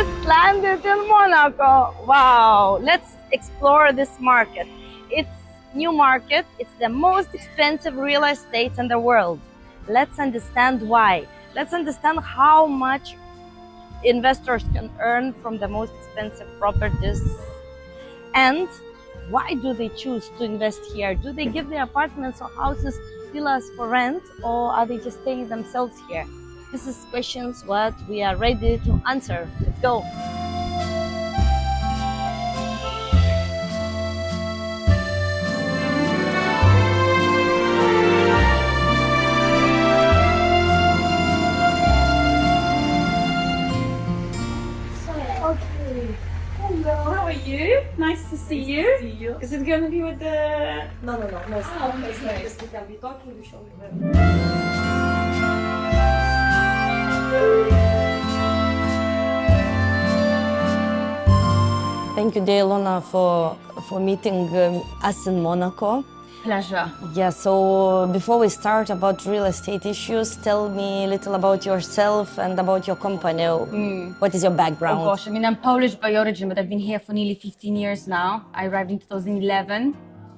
just landed in Monaco. Wow, let's explore this market. It's new market. It's the most expensive real estate in the world. Let's understand why. Let's understand how much investors can earn from the most expensive properties, and why do they choose to invest here? Do they give their apartments or houses, villas for rent, or are they just staying themselves here? This is questions what we are ready to answer. Let's go. Hello, how are you? Nice to see you. Is it going to be with the... No. Oh, it's nice. We can be talking, you show me. Thank you, dear Ilona, for meeting us in Monaco. Pleasure. Yeah, so before we start about real estate issues, tell me a little about yourself and about your company. What is your background? Oh gosh, I mean, I'm Polish by origin, but I've been here for nearly 15 years now. I arrived in 2011.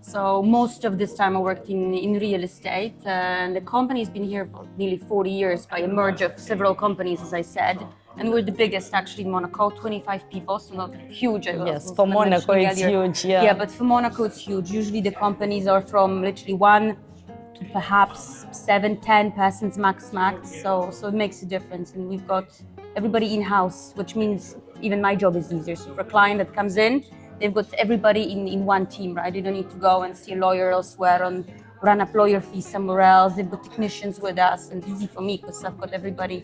So most of this time I worked in real estate, and the company's been here for nearly 40 years by a merge of several companies, as I said. And we're the biggest actually in Monaco, 25 people, so not huge. Yes, for Monaco it's huge, yeah. Yeah, but for Monaco it's huge. Usually the companies are from literally 1 to perhaps 7, 10 persons max. So it makes a difference. And we've got everybody in-house, which means even my job is easier. So for a client that comes in, they've got everybody in one team, right? They don't need to go and see a lawyer elsewhere and run up lawyer fees somewhere else. They've got technicians with us, and easy for me because I've got everybody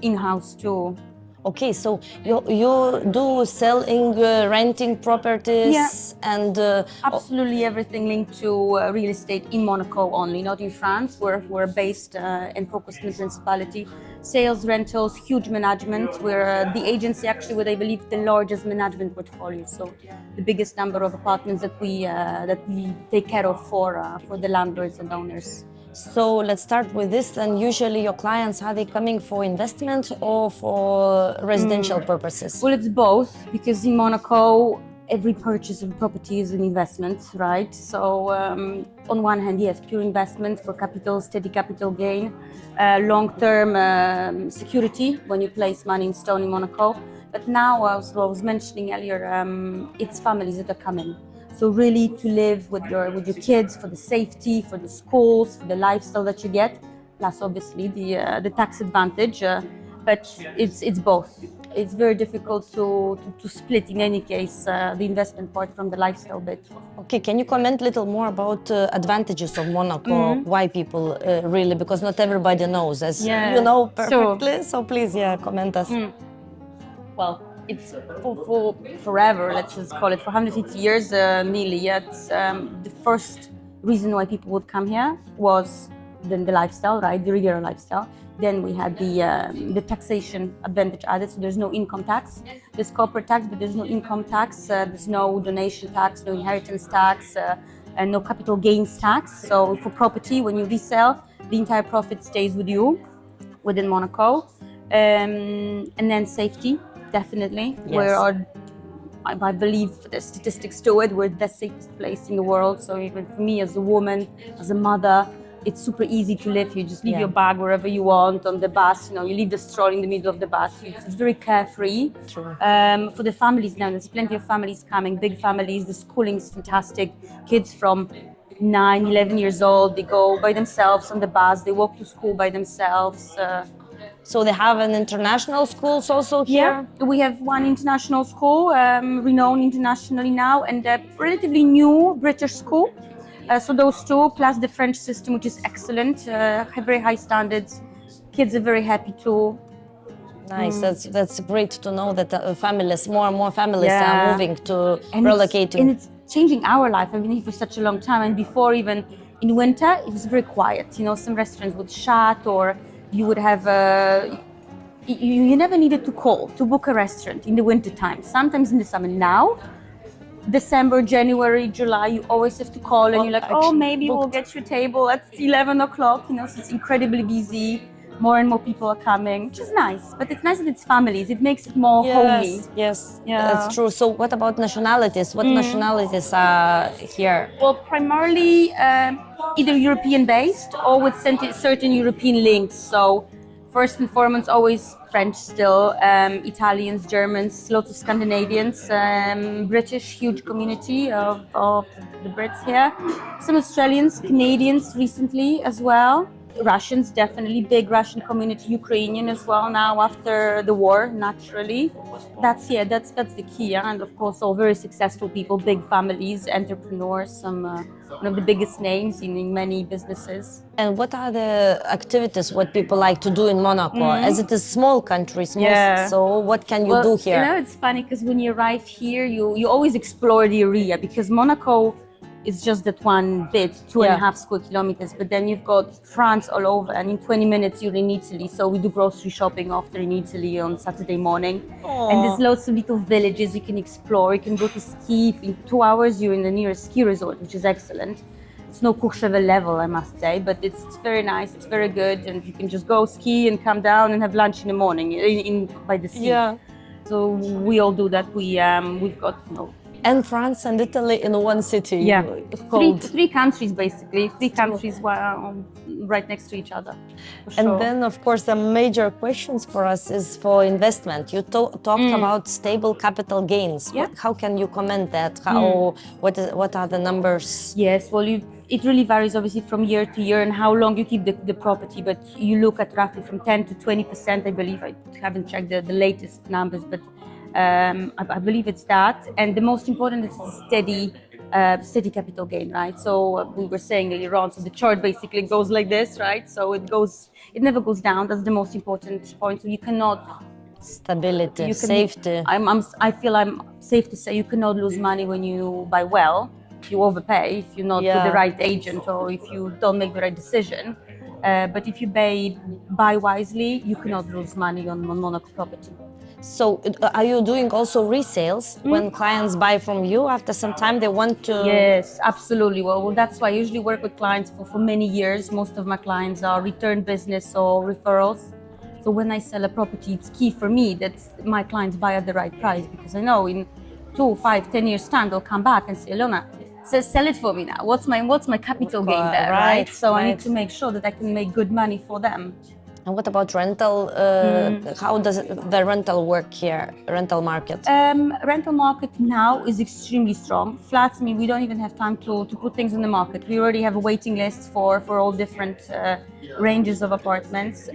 in-house too. Okay, so you do selling, renting properties, yeah. And absolutely everything linked to real estate in Monaco only, not in France. We're based and focused in the Principality. Sales, rentals, huge management. We're the agency actually with, I believe, the largest management portfolio. So the biggest number of apartments that we take care of for the landlords and owners. So let's start with this. And usually your clients, are they coming for investment or for residential purposes? Well, it's both, because in Monaco, every purchase of property is an investment, right? So on one hand, yes, pure investment for capital, steady capital gain, long-term security when you place money in stone in Monaco. But now, as I was mentioning earlier, it's families that are coming. So really to live with your kids, for the safety, for the schools, for the lifestyle that you get, plus obviously the tax advantage. But it's both. It's very difficult to split in any case the investment part from the lifestyle bit. Okay, can you comment a little more about advantages of Monaco? Why people really, because not everybody knows, as you know perfectly. So please, comment us. Well, it's for forever, let's just call it, for 150 years nearly. Yet the first reason why people would come here was the lifestyle, right? The Riviera lifestyle. Then we had the taxation advantage added, so there's no income tax. There's corporate tax, but there's no income tax. There's no donation tax, no inheritance tax, and no capital gains tax. So for property, when you resell, the entire profit stays with you within Monaco. And then safety. Definitely. Yes. I believe the statistics to it, we're the safest place in the world. So even for me as a woman, as a mother, it's super easy to live. You just leave your bag wherever you want on the bus. You leave the stroller in the middle of the bus. It's very carefree. True. For the families now, there's plenty of families coming, big families. The schooling is fantastic. Kids from 9, 11 years old, they go by themselves on the bus. They walk to school by themselves. So they have an international schools also here? Yeah, we have one international school, renowned internationally now, and a relatively new British school. So those two, plus the French system, which is excellent, have very high standards. Kids are very happy too. Nice, that's great to know that families, more and more families are moving to relocating. And it's changing our life. I've been here for such a long time, and before, even in winter, it was very quiet. Some restaurants would shut, or you would have you never needed to call to book a restaurant in the winter time. Sometimes in the summer. Now, December, January, July, you always have to call, and you're like, oh, maybe we'll get your table at 11 o'clock. So it's incredibly busy. More and more people are coming, which is nice. But it's nice that it's families. It makes it more homey. Yes, Yeah. that's true. So what about nationalities? What nationalities are here? Well, primarily either European-based or with certain European links. So first and foremost, always French still, Italians, Germans, lots of Scandinavians, British, huge community of the Brits here. Some Australians, Canadians recently as well. Russians, definitely big Russian community, Ukrainian as well now after the war, naturally. That's the key, yeah? And of course all very successful people, big families, entrepreneurs, some one of the biggest names in many businesses. And what are the activities what people like to do in Monaco? As it is small country, so what can you do here? You know, it's funny because when you arrive here, you always explore the area because Monaco is just that one bit, 2.5 square kilometers, but then you've got France all over, and in 20 minutes you're in Italy. So we do grocery shopping often in Italy on Saturday morning. And there's lots of little villages you can explore. You can go to ski. In 2 hours you're in the nearest ski resort, which is excellent. It's no Courchevel level, I must say, but it's very nice, it's very good, and you can just go ski and come down and have lunch in the morning by the sea. Yeah. So we all do that. We've got, you know, And France and Italy in one city. yeah, Called. three countries basically. Three countries right next to each other. And then, of course, the major questions for us is for investment. You talked about stable capital gains. Yeah. How can you comment that? What are the numbers? Yes, well, it really varies obviously from year to year and how long you keep the property. But you look at roughly from 10 to 20%, I believe. I haven't checked the latest numbers, but I believe it's that. And the most important is steady capital gain, right? So we were saying earlier on, so the chart basically goes like this, right? So it never goes down. That's the most important point. So you cannot Stability, safety. I feel I'm safe to say you cannot lose money when you buy well. You overpay if you're not with the right agent or if you don't make the right decision. But if you buy wisely, you cannot lose money on Monaco property. So are you doing also resales when clients buy from you after some time they want to? Yes, absolutely. Well, that's why I usually work with clients for many years. Most of my clients are return business or referrals. So when I sell a property, it's key for me that my clients buy at the right price because I know in 2, 5, 10 years time they'll come back and say, Ilona, sell it for me now. What's my capital gain there, right? So I need to make sure that I can make good money for them. And what about rental? How does the rental work here, rental market? Rental market now is extremely strong. Flats, I mean, we don't even have time to put things on the market. We already have a waiting list for all different ranges of apartments.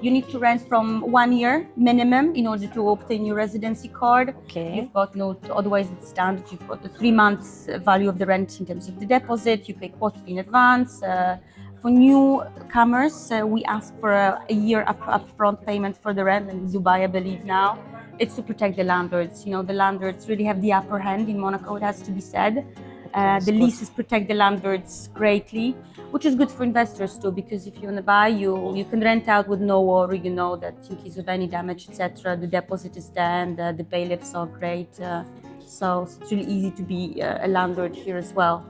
You need to rent from 1 year minimum in order to obtain your residency card. Okay. You've got otherwise it's standard. You've got the 3 months value of the rent in terms of the deposit. You pay quarterly in advance. For newcomers, we ask for a year upfront payment for the rent in Dubai, I believe now. It's to protect the landlords. You know, the landlords really have the upper hand in Monaco, it has to be said. The leases protect the landlords greatly, which is good for investors too, because if you want to buy, you can rent out with no worry, you know, that in case of any damage, etc., the deposit is there and the bailiffs are great. So it's really easy to be a landlord here as well.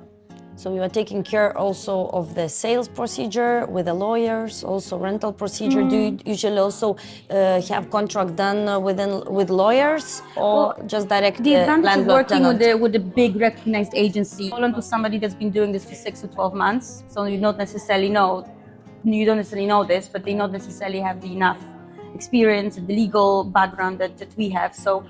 So you are taking care also of the sales procedure with the lawyers, also rental procedure. Do you usually also have contract done with lawyers or just direct the advantage of working tenant? with a big recognized agency, to somebody that's been doing this for 6 or 12 months, so you don't necessarily know this, but they not necessarily have the enough experience and the legal background that we have. So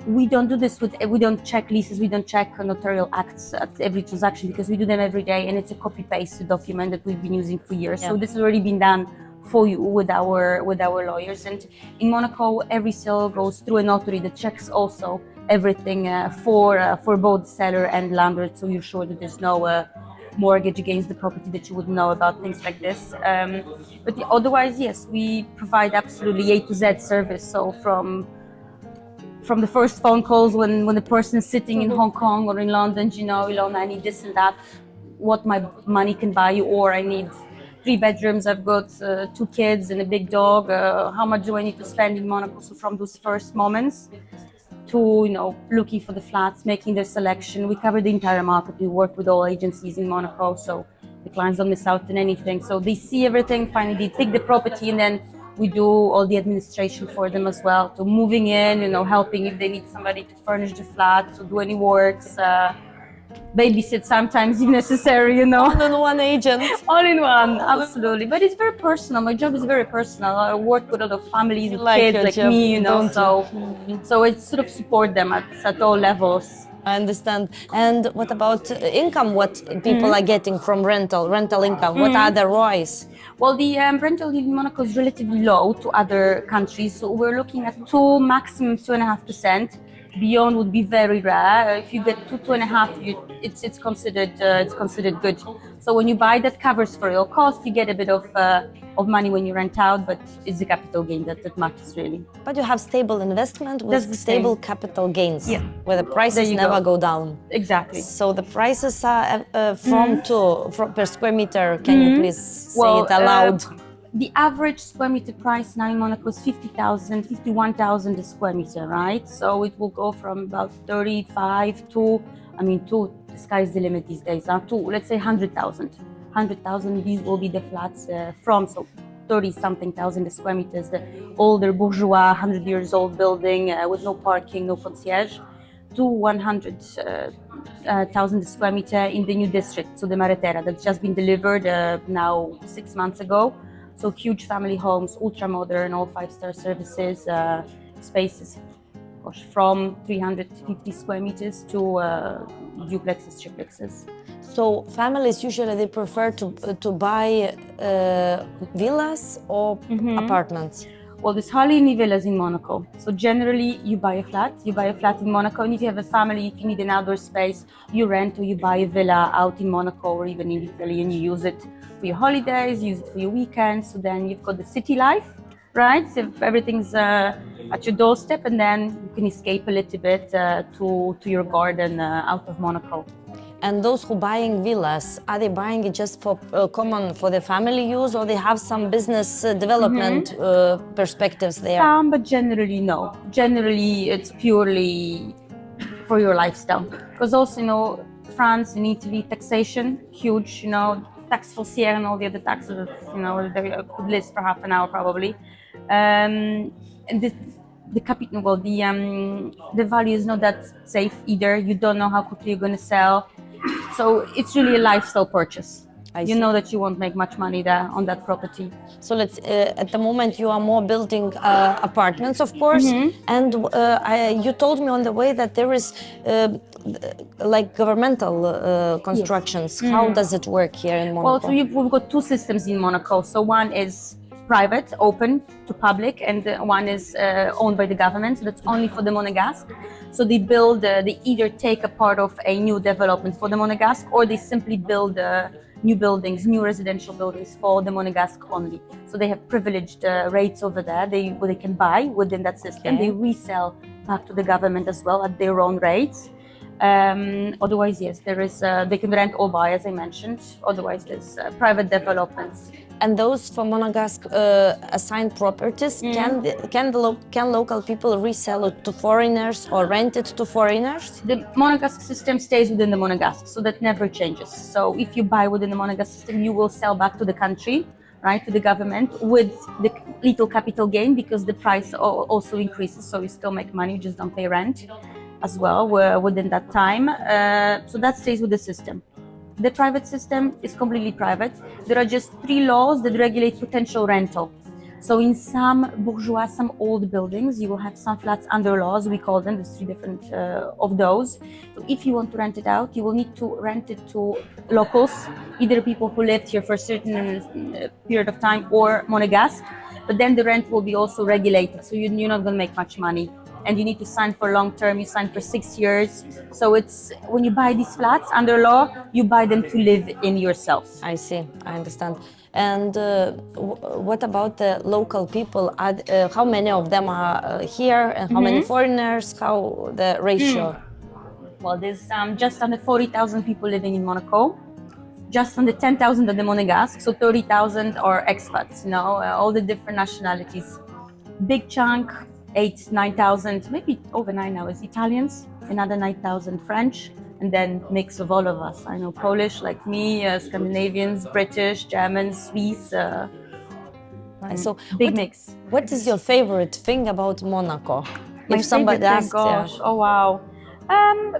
we don't do this we don't check leases, we don't check notarial acts at every transaction because we do them every day and it's a copy-paste document that we've been using for years. So this has already been done for you with our lawyers. And in Monaco, every sale goes through a notary that checks also everything for both seller and landlord, so you're sure that there's no mortgage against the property that you wouldn't know about, things like this. But otherwise, yes, we provide absolutely A to Z service. So from the first phone calls when the person is sitting in Hong Kong or in London, you know, Ilona, I need this and that, what my money can buy you, or I need 3 bedrooms, I've got 2 kids and a big dog, how much do I need to spend in Monaco? So from those first moments to, you know, looking for the flats, making their selection, we cover the entire market. We work with all agencies in Monaco, so the clients don't miss out on anything. So they see everything, finally they pick the property, and then we do all the administration for them as well. So moving in, helping if they need somebody to furnish the flat, to do any works, babysit sometimes if necessary, All in one agent. All in one, absolutely. But it's very personal. My job is very personal. I work with a lot of families, with like kids your like job, me, don't you? so it's sort of support them at all levels. I understand. And what about income? What people are getting from rental income? What are the ROIs? Well, the rental in Monaco is relatively low to other countries, so we're looking at 2, maximum 2.5%. Beyond would be very rare. If you get 2.5, it's considered good. So when you buy, that covers for your cost. You get a bit of money when you rent out, but it's the capital gain that matters really. But you have stable investment with That's the stable same. capital gains, Yeah. where the prices never go down. Exactly. So the prices are per square meter. Can you please say it aloud? The average square meter price now in Monaco is 50,000, 51,000 a square meter, right? So it will go from about 35 to the sky's the limit these days, to let's say 100,000. 100,000, these will be the flats from, so 30-something thousand square meters, the older bourgeois, 100 years old building with no parking, no concierge, to 100,000 square meter in the new district, so the Maretera, that's just been delivered now 6 months ago. So huge family homes, ultra modern, all 5-star services, spaces, gosh, from 350 square meters to duplexes, triplexes. So families usually they prefer to buy villas or apartments. Well, there's hardly any villas in Monaco. So generally, you buy a flat in Monaco, and if you have a family, if you need an outdoor space, you rent or you buy a villa out in Monaco or even in Italy, and you use it for your holidays, use it for your weekends. So then you've got the city life, right? So everything's at your doorstep, and then you can escape a little bit to your garden out of Monaco. And those who buying villas, are they buying it just for common for the family use, or they have some business development perspectives there? Some, but generally no. Generally, it's purely for your lifestyle. Because also, France and Italy, taxation, huge, tax foncière and all the other taxes, I could list for half an hour probably. And the capital, well, the value is not that safe either. You don't know how quickly you're going to sell. So it's really a lifestyle purchase. You know that you won't make much money there on that property. So let's. At the moment, you are more building apartments, of course. And you told me on the way that there is like governmental constructions. Yes. How does it work here in Monaco? Well, so we've got 2 systems in Monaco. So one is private, open to public, and one is owned by the government. So that's only for the Monegasque. So they build, they either take a part of a new development for the Monegasque, or they simply build new buildings, new residential buildings for the Monegasque only. So they have privileged rates over there. They can buy within that system. Okay. They resell back to the government as well at their own rates. Otherwise, yes, there is. They can rent or buy, as I mentioned. Otherwise, there's private developments. And those for Monegasque assigned properties, can local people resell it to foreigners or rent it to foreigners? The Monegasque system stays within the Monegasque, so that never changes. So if you buy within the Monegasque system, you will sell back to the country, right, to the government, with the little capital gain, because the price also increases. So you still make money, you just don't pay rent as well within that time. So that stays with the system. The private system is completely private. There are just 3 laws that regulate potential rental. So in some bourgeois, some old buildings, you will have some flats under laws, we call them, there's 3 different of those. So if you want to rent it out, you will need to rent it to locals, either people who lived here for a certain period of time or Monegasque. But then the rent will be also regulated, so you're not going to make much money. And you need to sign for long term, you sign for 6 years. So it's, when you buy these flats under law, you buy them to live in yourself. I see, I understand. And what about the local people? How many of them are here, and how many foreigners? How the ratio? Well, there's just under 40,000 people living in Monaco. Just under 10,000 at the Monegasque, so 30,000 are expats, all the different nationalities. Big chunk, 8,000, 9,000, maybe over 9 now, is Italians, another 9,000 French, and then mix of all of us. I know Polish like me, Scandinavians, British, Germans, Swiss. So Big mix. what is your favorite thing about Monaco? My If somebody favorite thing, asks, yeah. gosh, oh wow.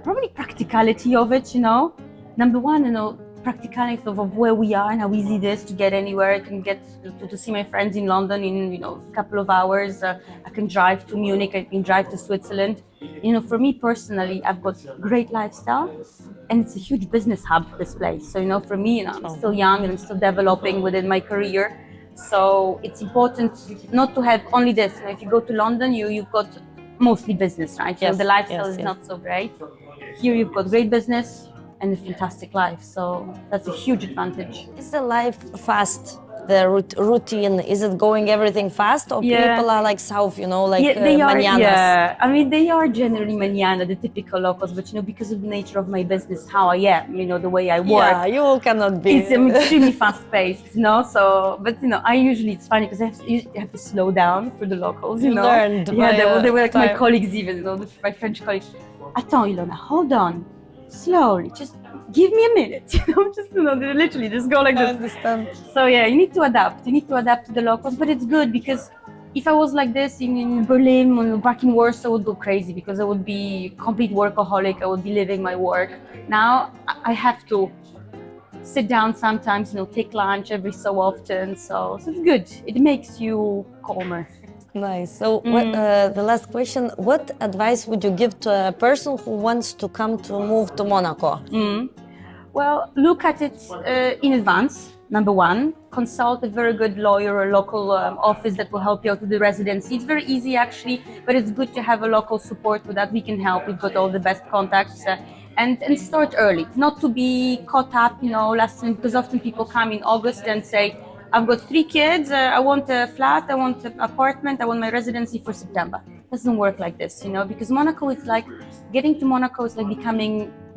Probably practicality of it, you know. Number one, you know, practicality of where we are and how easy it is to get anywhere. I can get to see my friends in London in, you know, a couple of hours. I can drive to Munich, I can drive to Switzerland. You know, for me personally, I've got great lifestyle and it's a huge business hub, this place. So, you know, for me, you know, I'm still young and I'm still developing within my career. So it's important not to have only this. You know, if you go to London, you've got mostly business, right? Yes, So the lifestyle yes, is yes. not so great. Here you've got great business and a fantastic life. So that's a huge advantage. Is the life fast? The routine, is it going everything fast, or Yeah. people are like south, you know, like They are. mañanas? Yeah, I mean they are generally mañana, the typical locals. But you know, because of the nature of my business, how I am, you know, the way I work. Yeah, you cannot be. It's extremely fast-paced, you know. So, but you know, I usually it's funny because you have to slow down for the locals, you know. learned Yeah, by, they were like my time. colleagues, even you know, my French colleagues. Attends, Ilona, hold on, slowly, just give me a minute, you know. Just you know, they literally just go like I this. understand. So yeah, you need to adapt. You need to adapt to the locals, but it's good because if I was like this in Berlin or back in Warsaw, I would go crazy because I would be complete workaholic. I would be living my work. Now I have to sit down sometimes, you know, take lunch every so often. So it's good. It makes you calmer. Nice. So the last question, what advice would you give to a person who wants to come to move to Monaco? Well, look at it in advance. Number one, consult a very good lawyer or local office that will help you out with the residency. It's very easy actually, but it's good to have a local support with that. We can help. We've got all the best contacts. And start early, not to be caught up, you know, last minute, because often people come in August and say, I've got 3 kids, I want a flat, I want an apartment, I want my residency for September. It doesn't work like this, you know, because Monaco is like, getting to Monaco is like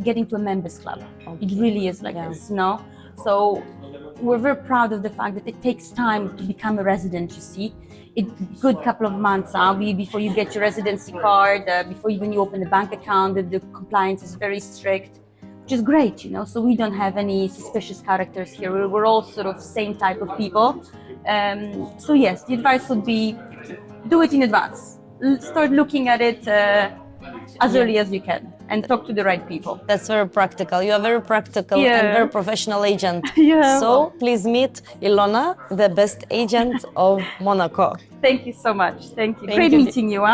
getting to a members club. It really is like this, you know. So we're very proud of the fact that it takes time to become a resident, you see. It's a good couple of months before you get your residency card, before even you open a bank account. The compliance is very strict, which is great, you know. So we don't have any suspicious characters here. We're all sort of same type of people. So yes, the advice would be do it in advance. Start looking at it as early as you can and talk to the right people. That's very practical. You are very practical and very professional agent. Yeah. So please meet Ilona, the best agent of Monaco. Thank you so much. Thank you. Thank Great you. meeting you.